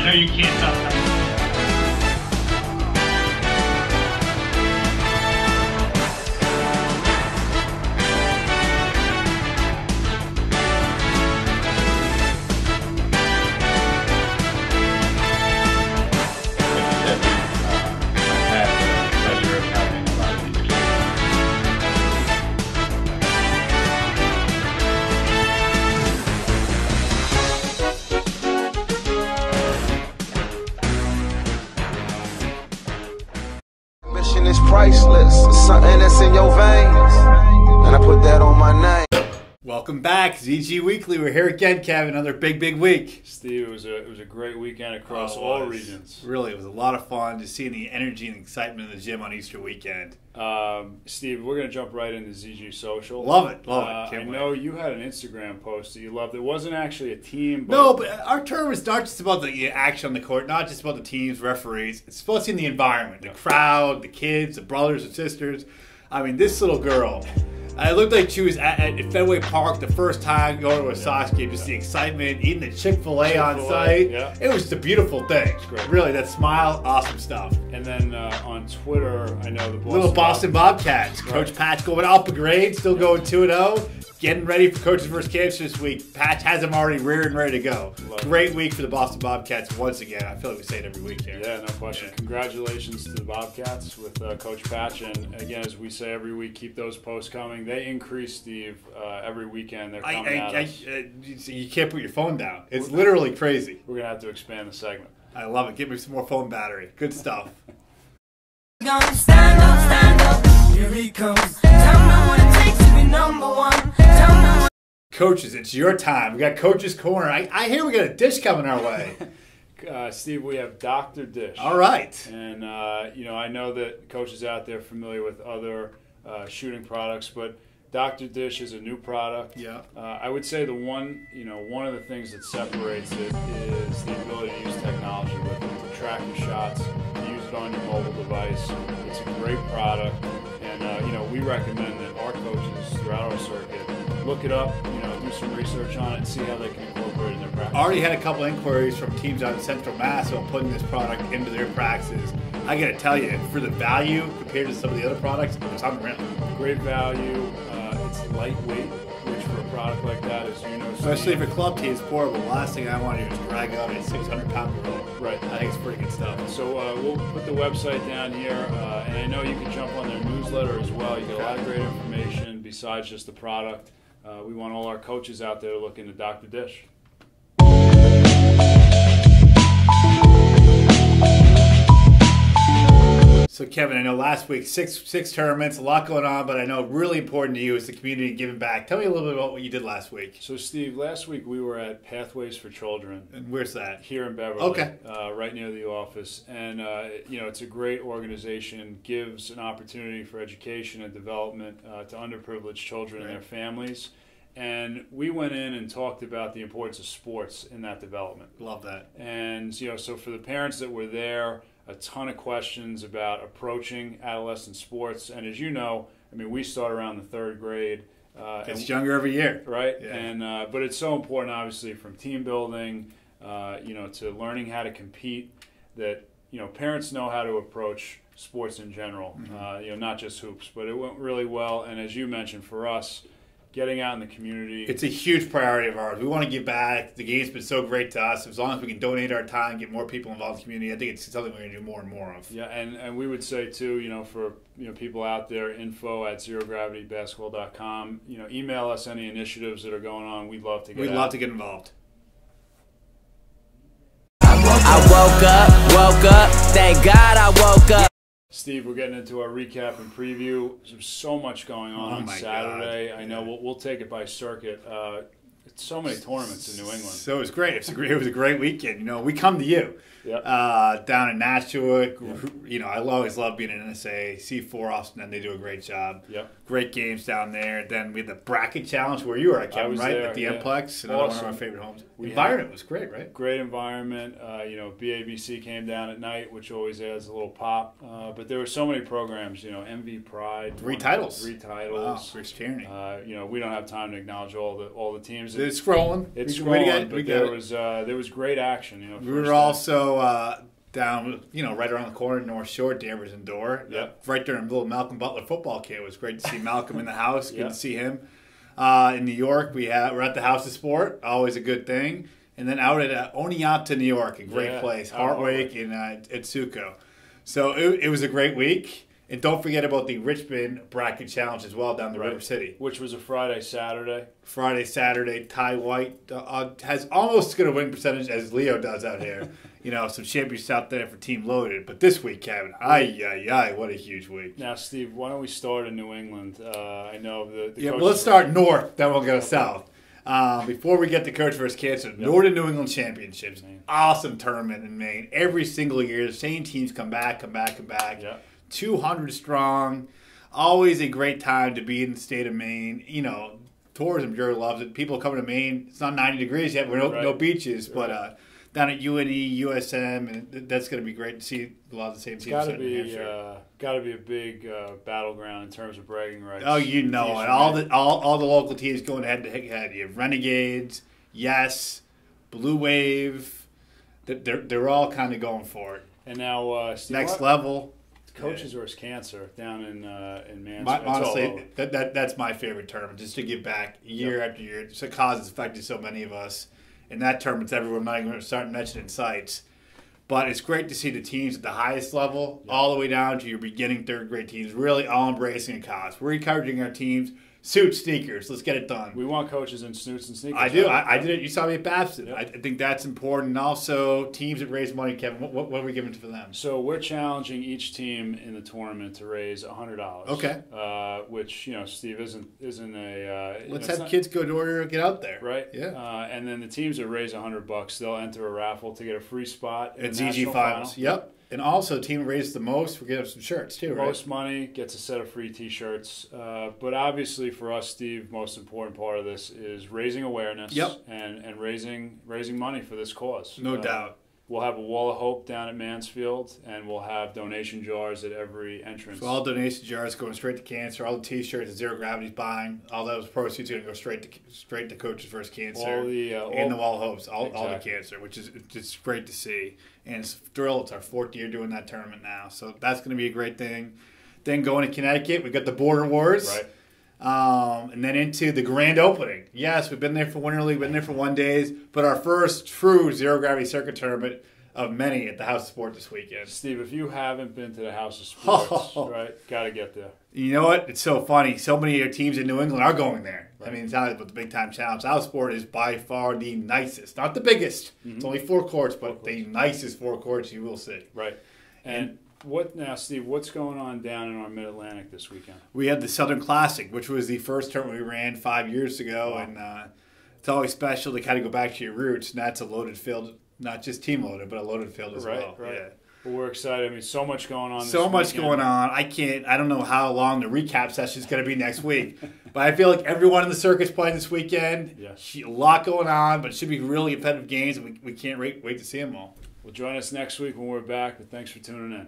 I know you can't stop that. Is priceless. It's something that's in your veins, and I put that on my name. Welcome back, ZG Weekly. We're here again, Kevin. Another big week. Steve, it was a great weekend across all regions. Really, it was a lot of fun just seeing the energy and excitement in the gym on Easter weekend. Steve, we're going to jump right into ZG Social. Love it. I know you had an Instagram post that you loved. It wasn't actually a team. No, but our term is not just about the action on the court, not just about the teams, referees. It's supposed to be in the environment, the crowd, the kids, the brothers and sisters. I mean, this little girl, it looked like she was at Fenway Park the first time going to a Sox game. Just the excitement, eating the Chick-fil-A on site. Yeah. It was just a beautiful thing. It's great. Really, that smile, awesome stuff. And then on Twitter, I know the Boston Bobcats. Right. Coach Patch going up a grade, still going 2-0. Getting ready for Coaches vs. Camps this week. Patch has them already reared and ready to go. Great week for the Boston Bobcats once again. I feel like we say it every week here. Yeah, no question. Yeah. Congratulations to the Bobcats with Coach Patch. And again, as we say every week, keep those posts coming. They increase, Steve, every weekend. They're coming at us. You can't put your phone down. It's literally crazy. We're going to have to expand the segment. I love it. Give me some more phone battery. Good stuff. Gonna stand up, here he comes. Tell me what it takes to be number one. Tell me. Coaches, it's your time. We got Coach's Corner. I hear we got a dish coming our way. Steve, we have Dr. Dish. All right. And, I know that coaches out there are familiar with other shooting products, but Dr. Dish is a new product. Yeah. I would say one of the things that separates it is the ability to use technology with it, to track your shots, to use it on your mobile device. It's a great product, and we recommend that our coaches throughout our circuit look it up, do some research on it, and see how they can incorporate it in their practice. Already had a couple inquiries from teams out in Central Mass about putting this product into their practices. I got to tell you, for the value compared to some of the other products, it's unreal. Great value. It's lightweight, which for a product like that is, especially for club teams, portable. The last thing I want to do is drag out a 600-pound gorilla. Right. I think it's pretty good stuff. So we'll put the website down here, and I know you can jump on their newsletter as well. You get a lot of great information besides just the product. We want all our coaches out there to look into Dr. Dish. So, Kevin, I know last week, six tournaments, a lot going on, but I know really important to you is the community giving back. Tell me a little bit about what you did last week. So, Steve, last week we were at Pathways for Children. And where's that? Here in Beverly. Okay. Right near the office. And, it's a great organization, gives an opportunity for education and development to underprivileged children and their families. And we went in and talked about the importance of sports in that development. Love that. And, so for the parents that were there, a ton of questions about approaching adolescent sports. And as you know, we start around the third grade. It's younger every year. Right? Yeah. And but it's so important, obviously, from team building, to learning how to compete, that, parents know how to approach sports in general, not just hoops. But it went really well. And as you mentioned, for us, getting out in the community. It's a huge priority of ours. We want to give back. The game's been so great to us. As long as we can donate our time, get more people involved in the community, I think it's something we're going to do more and more of. Yeah, and we would say, too, for people out there, info@zerogravitybasketball.com. Email us any initiatives that are going on. We'd love to get We'd love to get involved. I woke up, thank God I woke up. Steve, we're getting into our recap and preview. There's so much going on Saturday. God. I know we'll take it by circuit. So many tournaments in New England. So it was great. It was a great weekend. We come to you down in Nashua. Yep. I always love being in NSA. C4 Austin, and they do a great job. Yep. Great games down there. Then we had the bracket challenge where you were at, Kevin, was right? there, At the yeah. Mplex, another one of Awesome. our favorite homes. The We environment was great, right? Great environment. BABC came down at night, which always adds a little pop. But there were so many programs. MV Pride, 3 titles. 3 Wow, titles. Rich Tierney. We don't have time to acknowledge all the teams. It's scrolling. It's We got scrolling, it. We but got there was great action. We first were day. also down, right around the corner, North Shore, Danvers and Door. Yep. Right during the little Malcolm Butler football camp. It was great to see Malcolm in the house. Good Yep. to see him. In New York, we're at the House of Sport. Always a good thing. And then out at Oneonta, New York, a great Yeah, place. out Hartwick and Etsuko. So it was a great week. And don't forget about the Richmond Bracket Challenge as well down the River City. Which was a Friday, Saturday. Friday, Saturday, Ty White has almost good a win percentage as Leo does out here. Some champions out there for Team Loaded. But this week, Kevin, what a huge week. Now, Steve, why don't we start in New England? I know the Yeah, coaches well, let's start north, then we'll go south. Before we get to Coach vs. Cancer, Northern New England Championships. Awesome tournament in Maine. Every single year, the same teams come back. Yeah. 200 strong. Always a great time to be in the state of Maine. Tourism Bureau loves it. People coming to Maine. It's not 90 degrees yet. We're no beaches, but down at UNE, USM, and that's going to be great to see a lot of the same teams. Got to be a big battleground in terms of bragging rights. Oh, and all the local teams going head to head. You have Renegades, Yes, Blue Wave. They're all kind of going for it. And now, Steve, Next level. Coaches vs. Cancer down in Mansfield. Honestly, that's my favorite tournament. Just to give back year after year. It's a cause that's affected so many of us. And that tournament's everywhere. I'm not even going to start mentioning sites. But it's great to see the teams at the highest level, all the way down to your beginning third grade teams, really all embracing a cause. We're encouraging our teams. Suits, sneakers. Let's get it done. We want coaches in suits and sneakers. I do. Right? I did it. You saw me at Babson. Yep. I think that's important. And also, teams that raise money, Kevin, what are we giving for them? So we're challenging each team in the tournament to raise $100. Okay. Which Steve isn't a. Let's have kids go to order and get out there. Right. Yeah. And then the teams that raise $100, they'll enter a raffle to get a free spot in It's the EG national Finals. final. Yep. And also, team that raises the most, we're getting some shirts too, right? Most money gets a set of free T-shirts. But obviously for us, Steve, most important part of this is raising awareness and raising money for this cause. No doubt. We'll have a Wall of Hope down at Mansfield, and we'll have donation jars at every entrance. So all donation jars going straight to cancer. All the T-shirts that Zero Gravity's buying. All those proceeds are going to go straight to Coaches vs. Cancer. All the and the Wall of Hopes. All the Exactly. cancer, which is just great to see. And it's thrilled. It's our 4th year doing that tournament now. So that's going to be a great thing. Then going to Connecticut, we've got the Border Wars. Right. And then into the grand opening. Yes, we've been there for Winter League, been there for 1 day, but our first true Zero Gravity Circuit tournament of many at the House of Sport this weekend. Steve, if you haven't been to the House of Sports, right, got to get there. You know what? It's so funny. So many teams in New England are going there. Right. I mean, it's not about the big time challenge. House of Sport is by far the nicest. Not the biggest. Mm-hmm. It's only 4 courts, but the nicest 4 courts you will see. Right. And what now, Steve, what's going on down in our Mid-Atlantic this weekend? We had the Southern Classic, which was the first tournament we ran 5 years ago. Wow. And it's always special to kind of go back to your roots. And that's a loaded field, not just team loaded, but a loaded field as well. Right. Yeah. Well, we're excited. I mean, so much going on. So much going on. I don't know how long the recap session is going to be next week. But I feel like everyone in the circuit's playing this weekend. Yes. A lot going on, but it should be really competitive games, and we can't wait to see them all. Well, join us next week when we're back, but thanks for tuning in.